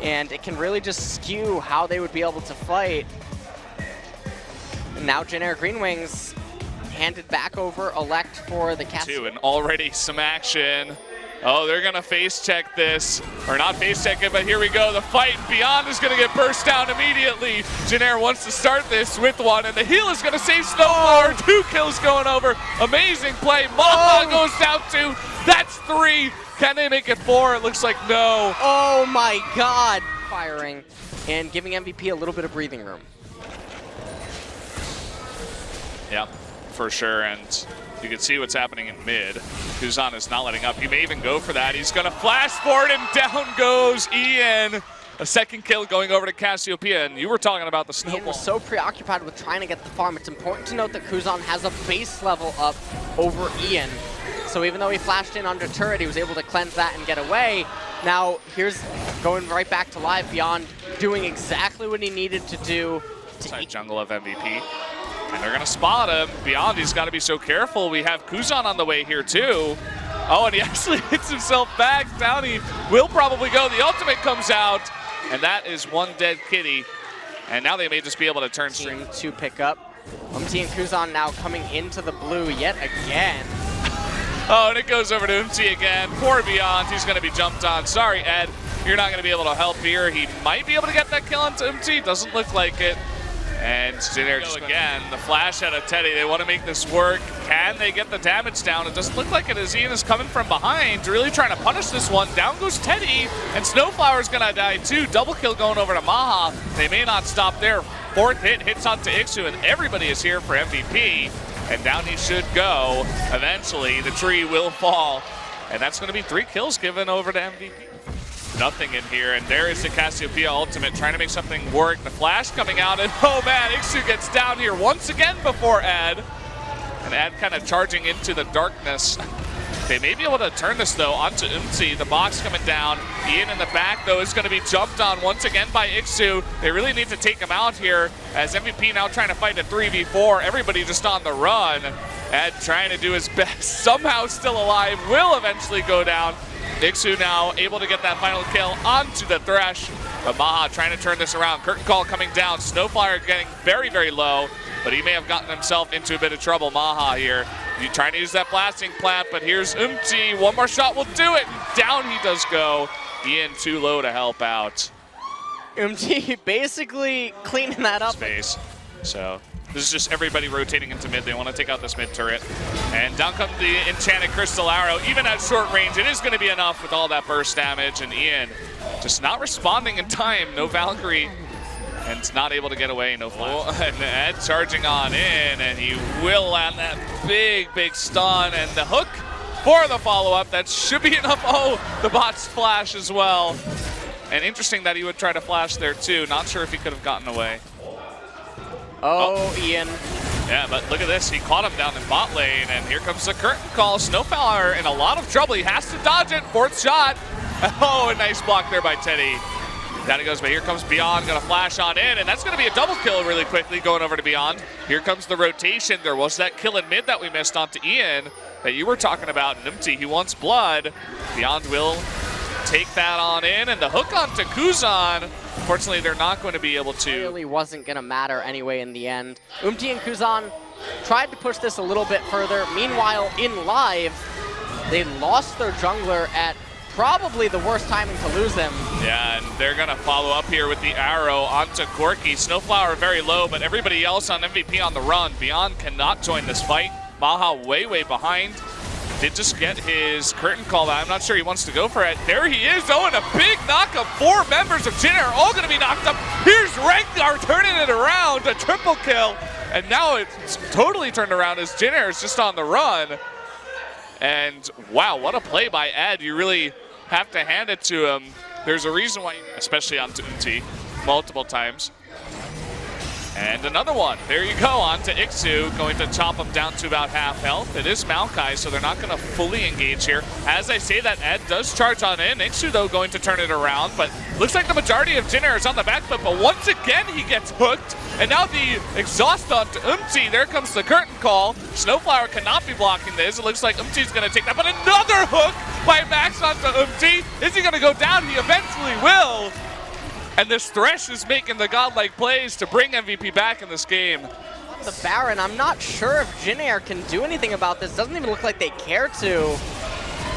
and it can really just skew how they would be able to fight. And now Jin Air Green Wings handed back over elect for the Cassiopeia. And already some action. Oh, they're gonna face check this, or not face check it, but here we go. The fight Beyond is gonna get burst down immediately. Jin Air wants to start this with one, and the heal is gonna save Snowflower. 2 kills going over. Amazing play. Maha goes down 2. That's 3. Can they make it 4? It looks like no. Oh my God. Firing and giving MVP a little bit of breathing room. Yeah, for sure. And you can see what's happening in mid. Kuzan is not letting up. He may even go for that. He's going to flash forward, and down goes Ian. A second kill going over to Cassiopeia, and you were talking about the snowball. Ian was so preoccupied with trying to get the farm. It's important to note that Kuzan has a base level up over Ian. So even though he flashed in under turret, he was able to cleanse that and get away. Now here's going right back to live. Beyond doing exactly what he needed to do. Inside jungle of MVP. And they're gonna spot him. Beyond, he's gotta be so careful. We have Kuzan on the way here too. Oh, and he actually hits himself back. Down he will probably go. The ultimate comes out, and that is one dead kitty. And now they may just be able to turn straight to pick up. Umti and Kuzan now coming into the blue yet again. Oh, and it goes over to Umti again. Poor Beyond, he's gonna be jumped on. Sorry, Ed, you're not gonna be able to help here. He might be able to get that kill onto Umti, doesn't look like it. And Jin Air just again, the flash out of Teddy. They want to make this work. Can they get the damage down? It doesn't look like it as Ian is coming from behind, really trying to punish this one. Down goes Teddy, and Snowflower's gonna die too. Double kill going over to Maha. They may not stop there. 4th hit hits onto Ixu, and everybody is here for MVP. And down he should go. Eventually, the tree will fall. And that's gonna be 3 kills given over to MVP. Nothing in here, and there is the Cassiopeia ultimate trying to make something work. The flash coming out, and oh man, Ixu gets down here once again before Ad. And Ad kind of charging into the darkness. They may be able to turn this though onto Umti. The box coming down. Ian in the back though is going to be jumped on once again by Ixu. They really need to take him out here as MVP now trying to fight a 3v4. Everybody just on the run. Ad trying to do his best. Somehow still alive. Will eventually go down. Ixu now able to get that final kill onto the Thresh. But Maha trying to turn this around. Curtain call coming down. Snowfire getting very, very low. But he may have gotten himself into a bit of trouble. Maha here. He's trying to use that blasting plant, but here's Umti. One more shot will do it. And down he does go. Ian too low to help out. Umti basically cleaning that up. Space. So this is just everybody rotating into mid. They want to take out this mid turret. And down comes the enchanted crystal arrow. Even at short range, it is going to be enough with all that burst damage. And Ian just not responding in time. No Valkyrie. And it's not able to get away. No flash. And Ed charging on in. And he will land that big, big stun. And the hook for the follow-up. That should be enough. Oh, the bot's flash as well. And interesting that he would try to flash there too. Not sure if he could have gotten away. Oh, Ian. Yeah, but look at this. He caught him down in bot lane, and here comes the curtain call. Snowflower in a lot of trouble. He has to dodge it. 4th shot. Oh, a nice block there by Teddy. Down he goes, but here comes Beyond. Going to flash on in, and that's going to be a double kill really quickly going over to Beyond. Here comes the rotation. There was that kill in mid that we missed onto Ian that you were talking about. Nimti, he wants blood. Beyond will take that on in, and the hook onto Kuzan. Unfortunately, they're not going to be able to. It really wasn't going to matter anyway in the end. Umti and Kuzan tried to push this a little bit further. Meanwhile, in live, they lost their jungler at probably the worst timing to lose them. Yeah, and they're going to follow up here with the arrow onto Corky. Snowflower very low, but everybody else on MVP on the run. Beyond cannot join this fight. Maha way, way behind. Did just get his curtain call. I'm not sure he wants to go for it. There he is. Oh, and a big knockup. 4 members of Jin Air all going to be knocked up. Here's Rengar turning it around. A triple kill. And now it's totally turned around as Jin Air is just on the run. And wow, what a play by Ed. You really have to hand it to him. There's a reason why, especially on Umti, multiple times. And another one. There you go, on to Ixu, going to chop him down to about half health. It is Maokai, so they're not going to fully engage here. As I say that, Ed does charge on in. Ixu, though, going to turn it around, but looks like the majority of Jin Air is on the back foot, but once again, he gets hooked. And now the exhaust onto Umti. There comes the curtain call. Snowflower cannot be blocking this. It looks like Umti's going to take that, but another hook by Max onto Umti. Is he going to go down? He eventually will. And this Thresh is making the godlike plays to bring MVP back in this game. The Baron, I'm not sure if Jin Air can do anything about this. Doesn't even look like they care to.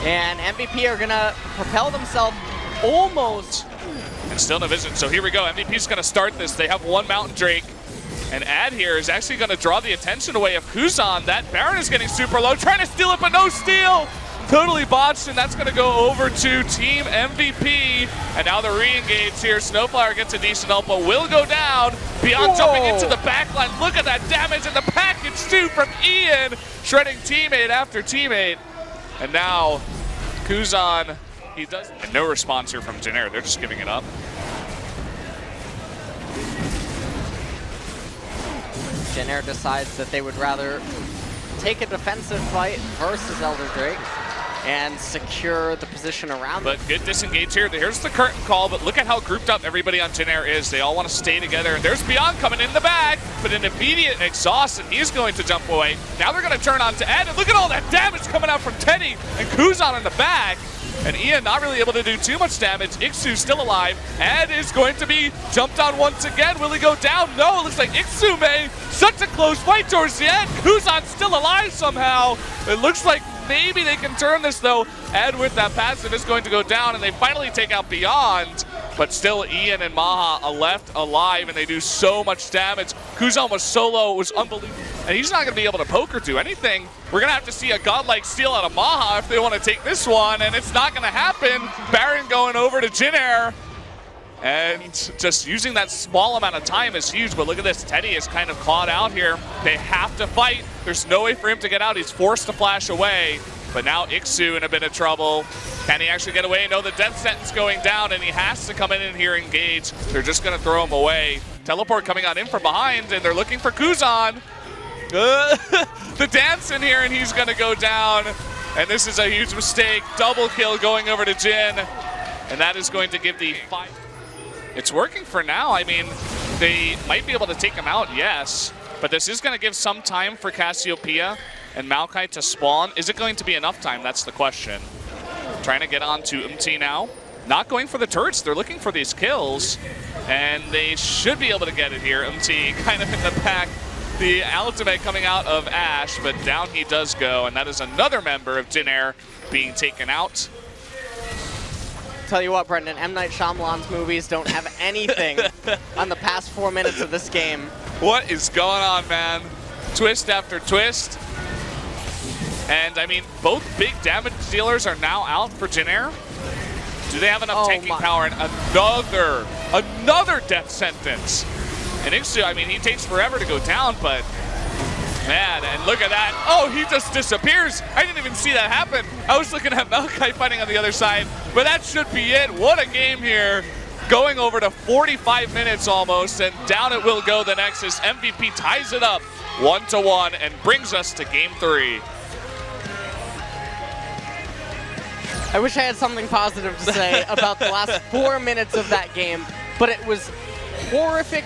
And MVP are gonna propel themselves almost. And still no vision, so here we go. MVP's gonna start this. They have one Mountain Drake. And Ad here is actually gonna draw the attention away of Kuzan. That Baron is getting super low, trying to steal it, but no steal! Totally botched, and that's gonna go over to Team MVP. And now the re-engage here. Snowflower gets a decent ult, but will go down. Beyond jumping into the backline. Look at that damage and the package too from Ian, shredding teammate after teammate. And now Kuzan, he does, and no response here from Jin Air. They're just giving it up. Jin Air decides that they would rather take a defensive fight versus Elder Drake and secure the position around But good disengage here. Here's the curtain call, but look at how grouped up everybody on Jin Air is. They all want to stay together, and there's Beyond coming in the back, but an immediate exhaust, and he's going to jump away. Now they're going to turn on to Ed, and look at all that damage coming out from Teddy and Kuzan in the back. And Ian not really able to do too much damage. Iksu still alive. Ed is going to be jumped on once again. Will he go down? No, it looks like Iksu may. Such a close fight towards the end. Kuzan still alive somehow. It looks like maybe they can turn this though. Ed with that passive is going to go down, and they finally take out Beyond. But still Ian and Maha are left alive, and they do so much damage. Kuzan was solo, it was unbelievable. And he's not going to be able to poke or do anything. We're going to have to see a godlike steal out of Maha if they want to take this one, and it's not going to happen. Baron going over to Jin Air. And just using that small amount of time is huge, but look at this. Teddy is kind of clawed out here. They have to fight. There's no way for him to get out. He's forced to flash away. But now Iksu in a bit of trouble. Can he actually get away? No, the death sentence going down, and he has to come in here and engage. They're just going to throw him away. Teleport coming on in from behind, and they're looking for Kuzan. The dance in here, and he's going to go down. And this is a huge mistake. Double kill going over to Jin. And that is going to give the fight. It's working for now. I mean, they might be able to take him out, yes. But this is going to give some time for Cassiopeia and Maokai to spawn. Is it going to be enough time? That's the question. Trying to get on to UMT now. Not going for the turrets. They're looking for these kills. And they should be able to get it here. UMT kind of in the pack. The ultimate coming out of Ash, but down he does go. And that is another member of Jin Air being taken out. Tell you what, Brendan, M. Night Shyamalan's movies don't have anything on the past 4 minutes of this game. What is going on, man? Twist after twist. And I mean, both big damage dealers are now out for Jin Air. Do they have enough tanking power? And another death sentence. And Iksu, I mean, he takes forever to go down, but man, and look at that. Oh, he just disappears. I didn't even see that happen. I was looking at Maokai fighting on the other side, but that should be it. What a game here. Going over to 45 minutes almost, and down it will go the Nexus. MVP ties it up 1-1 and brings us to game 3. I wish I had something positive to say about the last 4 minutes of that game, but it was horrific.